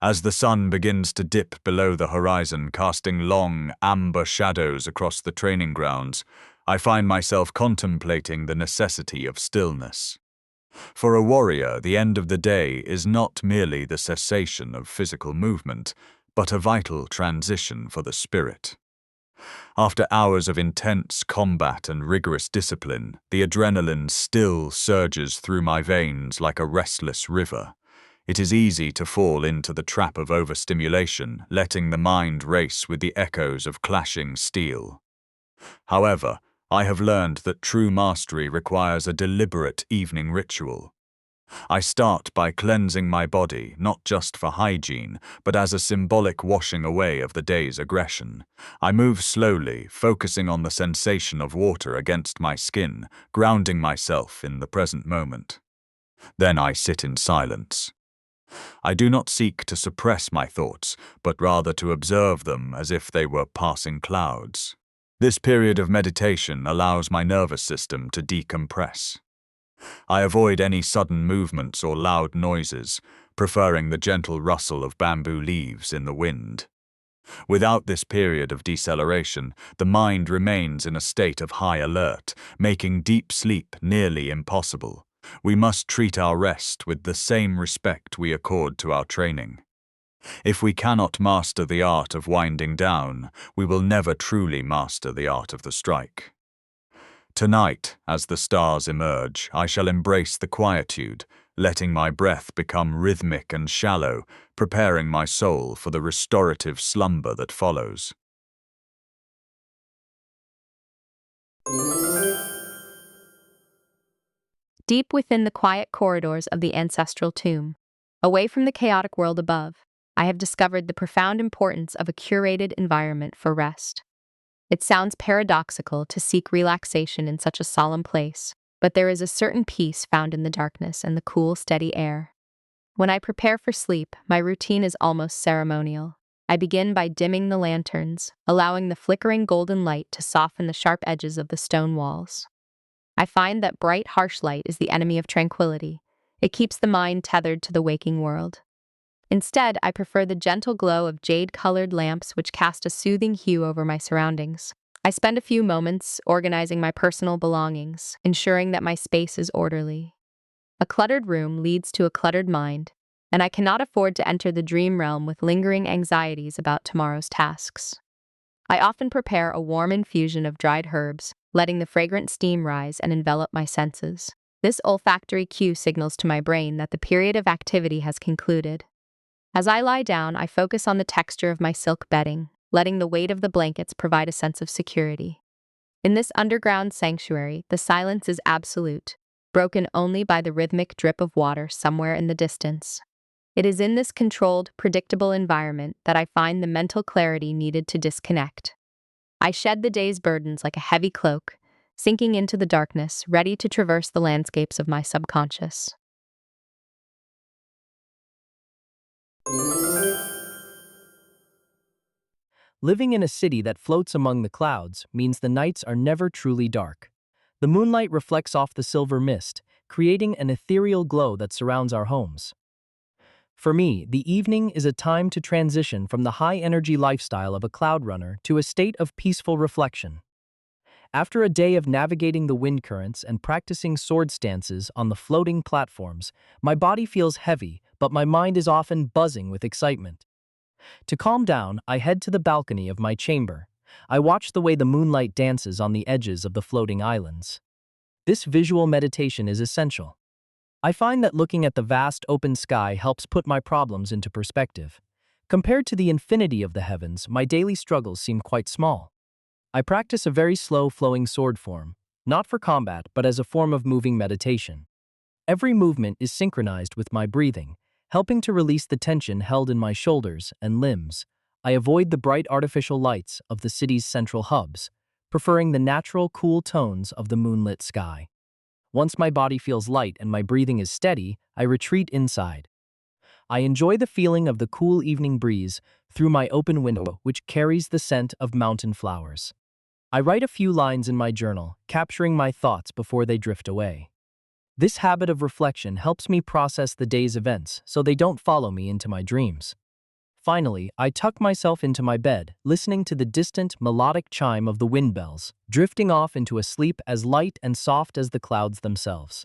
As the sun begins to dip below the horizon, casting long, amber shadows across the training grounds, I find myself contemplating the necessity of stillness. For a warrior, the end of the day is not merely the cessation of physical movement, but a vital transition for the spirit. After hours of intense combat and rigorous discipline, the adrenaline still surges through my veins like a restless river. It is easy to fall into the trap of overstimulation, letting the mind race with the echoes of clashing steel. However, I have learned that true mastery requires a deliberate evening ritual. I start by cleansing my body, not just for hygiene, but as a symbolic washing away of the day's aggression. I move slowly, focusing on the sensation of water against my skin, grounding myself in the present moment. Then I sit in silence. I do not seek to suppress my thoughts, but rather to observe them as if they were passing clouds. This period of meditation allows my nervous system to decompress. I avoid any sudden movements or loud noises, preferring the gentle rustle of bamboo leaves in the wind. Without this period of deceleration, the mind remains in a state of high alert, making deep sleep nearly impossible. We must treat our rest with the same respect we accord to our training. If we cannot master the art of winding down, we will never truly master the art of the strike. Tonight, as the stars emerge, I shall embrace the quietude, letting my breath become rhythmic and shallow, preparing my soul for the restorative slumber that follows. Deep within the quiet corridors of the ancestral tomb, away from the chaotic world above, I have discovered the profound importance of a curated environment for rest. It sounds paradoxical to seek relaxation in such a solemn place, but there is a certain peace found in the darkness and the cool, steady air. When I prepare for sleep, my routine is almost ceremonial. I begin by dimming the lanterns, allowing the flickering golden light to soften the sharp edges of the stone walls. I find that bright, harsh light is the enemy of tranquility. It keeps the mind tethered to the waking world. Instead, I prefer the gentle glow of jade-colored lamps which cast a soothing hue over my surroundings. I spend a few moments organizing my personal belongings, ensuring that my space is orderly. A cluttered room leads to a cluttered mind, and I cannot afford to enter the dream realm with lingering anxieties about tomorrow's tasks. I often prepare a warm infusion of dried herbs, letting the fragrant steam rise and envelop my senses. This olfactory cue signals to my brain that the period of activity has concluded. As I lie down, I focus on the texture of my silk bedding, letting the weight of the blankets provide a sense of security. In this underground sanctuary, the silence is absolute, broken only by the rhythmic drip of water somewhere in the distance. It is in this controlled, predictable environment that I find the mental clarity needed to disconnect. I shed the day's burdens like a heavy cloak, sinking into the darkness, ready to traverse the landscapes of my subconscious. Living in a city that floats among the clouds means the nights are never truly dark. The moonlight reflects off the silver mist, creating an ethereal glow that surrounds our homes. For me, the evening is a time to transition from the high-energy lifestyle of a cloud runner to a state of peaceful reflection. After a day of navigating the wind currents and practicing sword stances on the floating platforms, my body feels heavy, but my mind is often buzzing with excitement. To calm down, I head to the balcony of my chamber. I watch the way the moonlight dances on the edges of the floating islands. This visual meditation is essential. I find that looking at the vast open sky helps put my problems into perspective. Compared to the infinity of the heavens, my daily struggles seem quite small. I practice a very slow flowing sword form, not for combat but as a form of moving meditation. Every movement is synchronized with my breathing, helping to release the tension held in my shoulders and limbs. I avoid the bright artificial lights of the city's central hubs, preferring the natural cool tones of the moonlit sky. Once my body feels light and my breathing is steady, I retreat inside. I enjoy the feeling of the cool evening breeze through my open window, which carries the scent of mountain flowers. I write a few lines in my journal, capturing my thoughts before they drift away. This habit of reflection helps me process the day's events so they don't follow me into my dreams. Finally, I tuck myself into my bed, listening to the distant, melodic chime of the wind bells, drifting off into a sleep as light and soft as the clouds themselves.